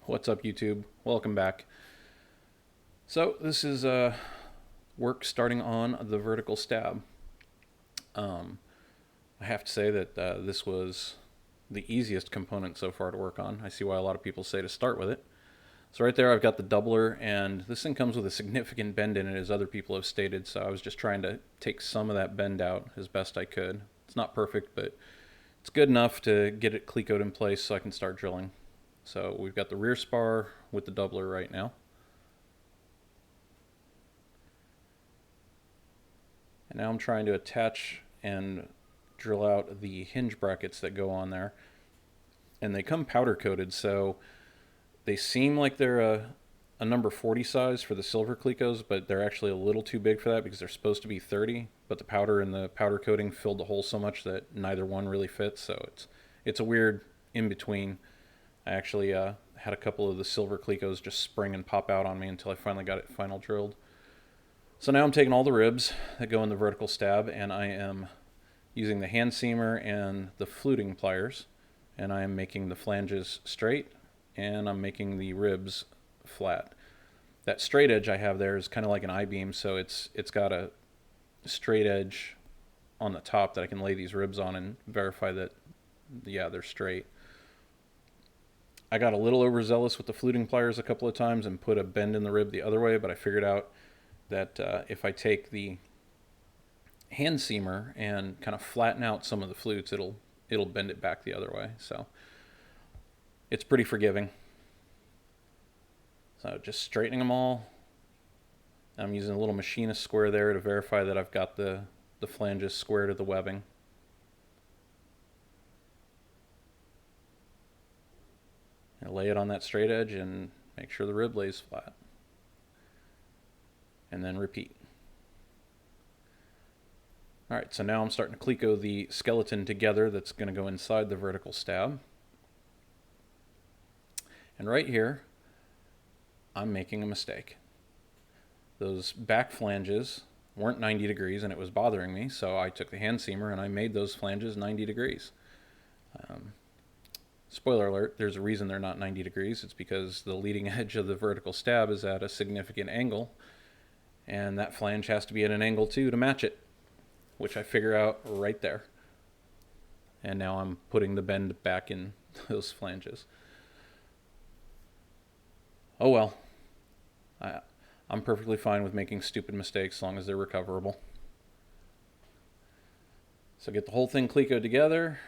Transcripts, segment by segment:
What's up, YouTube? Welcome back. So this is work starting on the vertical stab. Um, I have to say that this was the easiest component so far to work on. I see why a lot of people say to start with it. So right there I've got the doubler, and this thing comes with a significant bend in it, as other people have stated, so I was just trying to take some of that bend out as best I could. It's not perfect, but it's good enough to get it clecoed in place so I can start drilling. So we've got the rear spar with the doubler right now. And now I'm trying to attach and drill out the hinge brackets that go on there. And they come powder coated, so they seem like they're a number 40 size for the silver Clecos, but they're actually a little too big for that because they're supposed to be 30. But the powder and the powder coating filled the hole so much that neither one really fits, so it's a weird in between. I actually had a couple of the silver Clecos just spring and pop out on me until I finally got it final drilled. So now I'm taking all the ribs that go in the vertical stab, and I am using the hand seamer and the fluting pliers, and I am making the flanges straight, and I'm making the ribs flat. That straight edge I have there is kind of like an I-beam, so it's got a straight edge on the top that I can lay these ribs on and verify that, yeah, they're straight. I got a little overzealous with the fluting pliers a couple of times and put a bend in the rib the other way, but I figured out that if I take the hand seamer and kind of flatten out some of the flutes, it'll bend it back the other way. So it's pretty forgiving. So just straightening them all. I'm using a little machinist square there to verify that I've got the flanges square to the webbing. And lay it on that straight edge and make sure the rib lays flat. And then repeat. Alright, so now I'm starting to cleco the skeleton together that's going to go inside the vertical stab. And right here, I'm making a mistake. Those back flanges weren't 90 degrees and it was bothering me, so I took the hand seamer and I made those flanges 90 degrees. Spoiler alert, there's a reason they're not 90 degrees. It's because the leading edge of the vertical stab is at a significant angle, and that flange has to be at an angle too to match it, which I figure out right there. And now I'm putting the bend back in those flanges. Oh well. I'm perfectly fine with making stupid mistakes as long as they're recoverable. So get the whole thing clecoed together.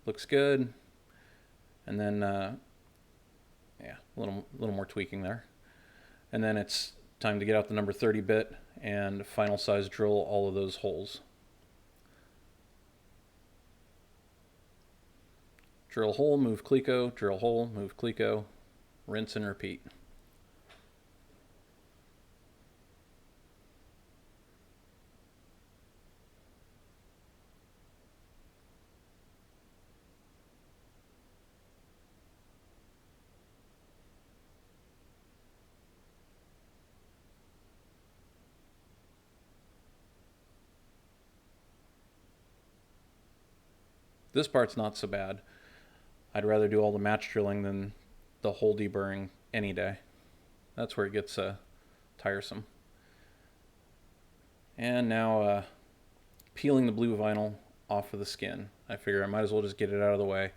Looks good. And then, yeah, a little more tweaking there. And then it's time to get out the number 30 bit and final size drill all of those holes. Drill hole, move cleco, drill hole, move cleco, rinse and repeat. This part's not so bad. I'd rather do all the match drilling than the hole deburring any day. That's where it gets tiresome. And now peeling the blue vinyl off of the skin. I figure I might as well just get it out of the way.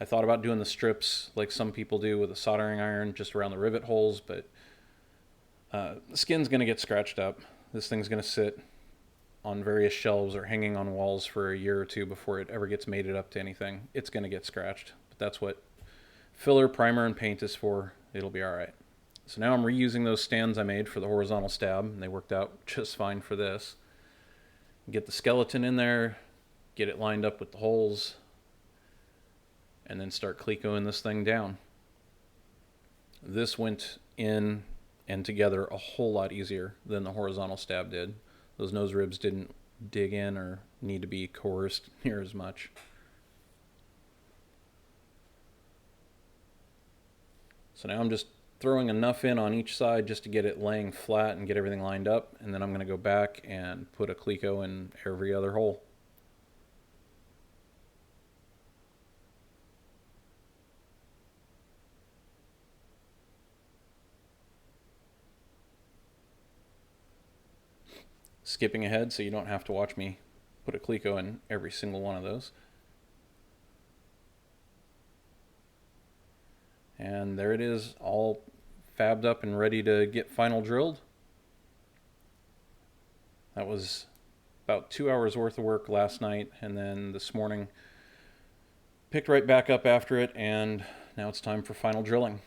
I thought about doing the strips like some people do with a soldering iron just around the rivet holes, but the skin's going to get scratched up. This thing's going to sit on various shelves or hanging on walls for a year or two before it ever gets mated up to anything. It's going to get scratched, but that's what filler, primer, and paint is for. It'll be alright. So now I'm reusing those stands I made for the horizontal stab, and they worked out just fine for this. Get the skeleton in there, get it lined up with the holes, and then start clecoing this thing down. This went in and together a whole lot easier than the horizontal stab did. Those nose ribs didn't dig in or need to be coerced near as much. So now I'm just throwing enough in on each side just to get it laying flat and get everything lined up, and then I'm going to go back and put a cleco in every other hole. skipping ahead so you don't have to watch me put a cleco in every single one of those. And there it is, all fabbed up and ready to get final drilled. That was about 2 hours worth of work last night, and then this morning picked right back up after it, and now it's time for final drilling.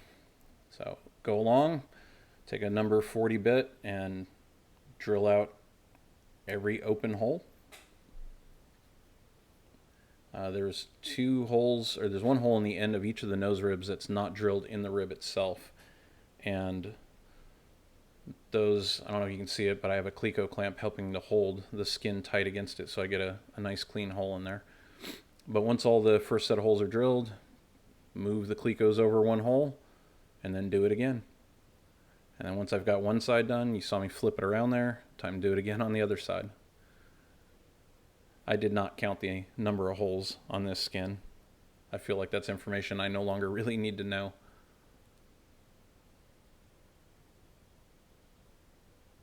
So go along, take a number 40 bit and drill out every open hole. There's two holes, or there's one hole in the end of each of the nose ribs that's not drilled in the rib itself. And those, I don't know if you can see it, but I have a cleco clamp helping to hold the skin tight against it so I get a nice clean hole in there. But once all the first set of holes are drilled, move the clecos over one hole and then do it again. And then once I've got one side done, you saw me flip it around there, time to do it again on the other side. I did not count the number of holes on this skin. I feel like that's information I no longer really need to know.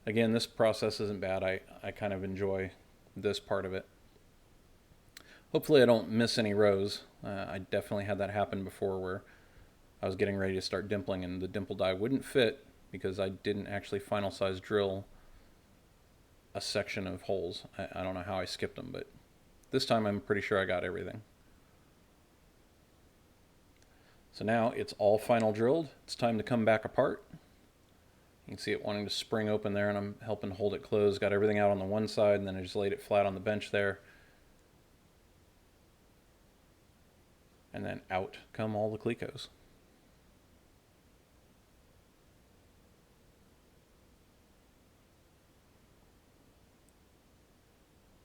Again, this process isn't bad. I kind of enjoy this part of it. Hopefully I don't miss any rows. I definitely had that happen before where I was getting ready to start dimpling and the dimple die wouldn't fit because I didn't actually final size drill a section of holes. I don't know how I skipped them, but this time I'm pretty sure I got everything. So now it's all final drilled. It's time to come back apart. You can see it wanting to spring open there, and I'm helping hold it closed. Got everything out on the one side, and then I just laid it flat on the bench there. And then out come all the clecos.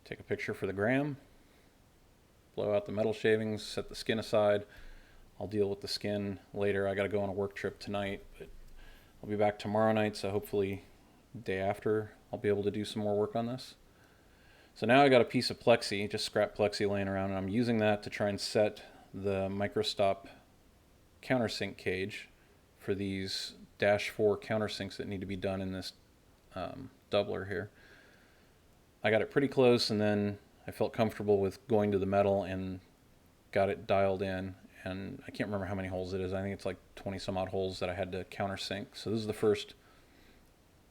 Take a picture for the gram. Blow out the metal shavings, set the skin aside. I'll deal with the skin later. I got to go on a work trip tonight, but I'll be back tomorrow night, so hopefully day after I'll be able to do some more work on this. So now I got a piece of plexi, just scrap plexi laying around, and I'm using that to try and set the microstop countersink cage for these -4 countersinks that need to be done in this doubler here. I got it pretty close, and then I felt comfortable with going to the metal and got it dialed in. And I can't remember how many holes it is. I think it's like 20 some odd holes that I had to countersink. So this is the first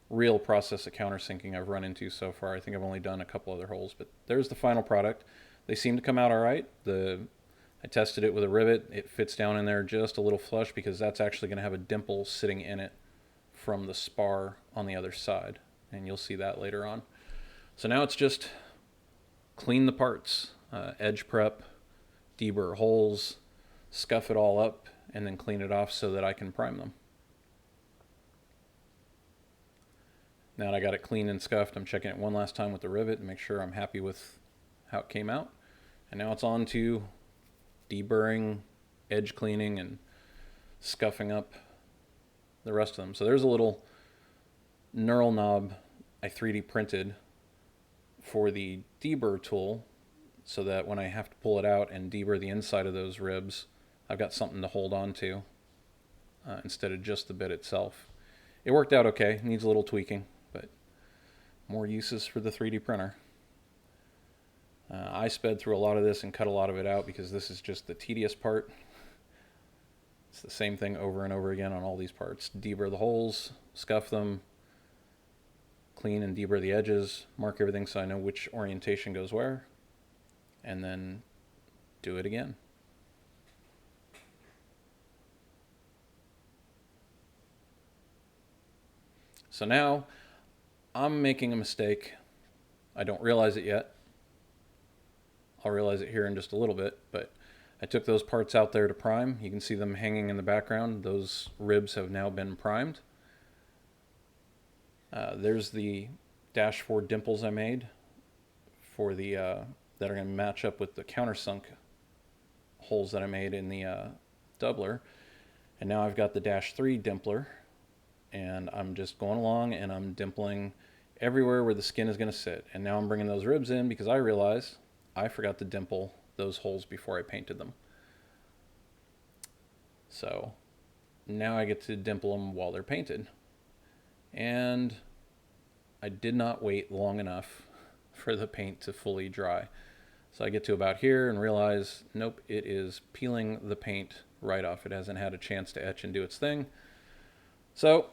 real process of countersinking I've run into so far. I think I've only done a couple other holes, but there's the final product. They seem to come out all right. I tested it with a rivet. It fits down in there just a little flush because that's actually going to have a dimple sitting in it from the spar on the other side. And you'll see that later on. So now it's just clean the parts, edge prep, deburr holes, scuff it all up, and then clean it off so that I can prime them. Now that I got it clean and scuffed, I'm checking it one last time with the rivet to make sure I'm happy with how it came out. And now it's on to deburring, edge cleaning, and scuffing up the rest of them. So there's a little knurl knob I 3D printed for the deburr tool so that when I have to pull it out and deburr the inside of those ribs, I've got something to hold on to instead of just the bit itself. It worked out okay. Needs a little tweaking, but more uses for the 3D printer. I sped through a lot of this and cut a lot of it out because this is just the tedious part. It's the same thing over and over again on all these parts. Deburr the holes, scuff them, clean and deburr the edges, mark everything so I know which orientation goes where, and then do it again. So now I'm making a mistake. I don't realize it yet. I'll realize it here in just a little bit, but I took those parts out there to prime. You can see them hanging in the background. Those ribs have now been primed. There's the -4 dimples I made for the that are going to match up with the countersunk holes that I made in the doubler. And now I've got the -3 dimpler, and I'm just going along and I'm dimpling everywhere where the skin is going to sit. And now I'm bringing those ribs in because I realize I forgot to dimple those holes before I painted them. So now I get to dimple them while they're painted. And I did not wait long enough for the paint to fully dry. So I get to about here and realize, nope, it is peeling the paint right off. It hasn't had a chance to etch and do its thing. So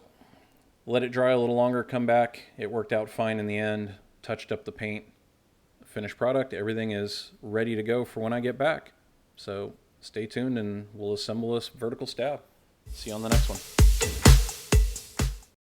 let it dry a little longer, come back. It worked out fine in the end. Touched up the paint, finished product. Everything is ready to go for when I get back. So stay tuned and we'll assemble this vertical stab. See you on the next one.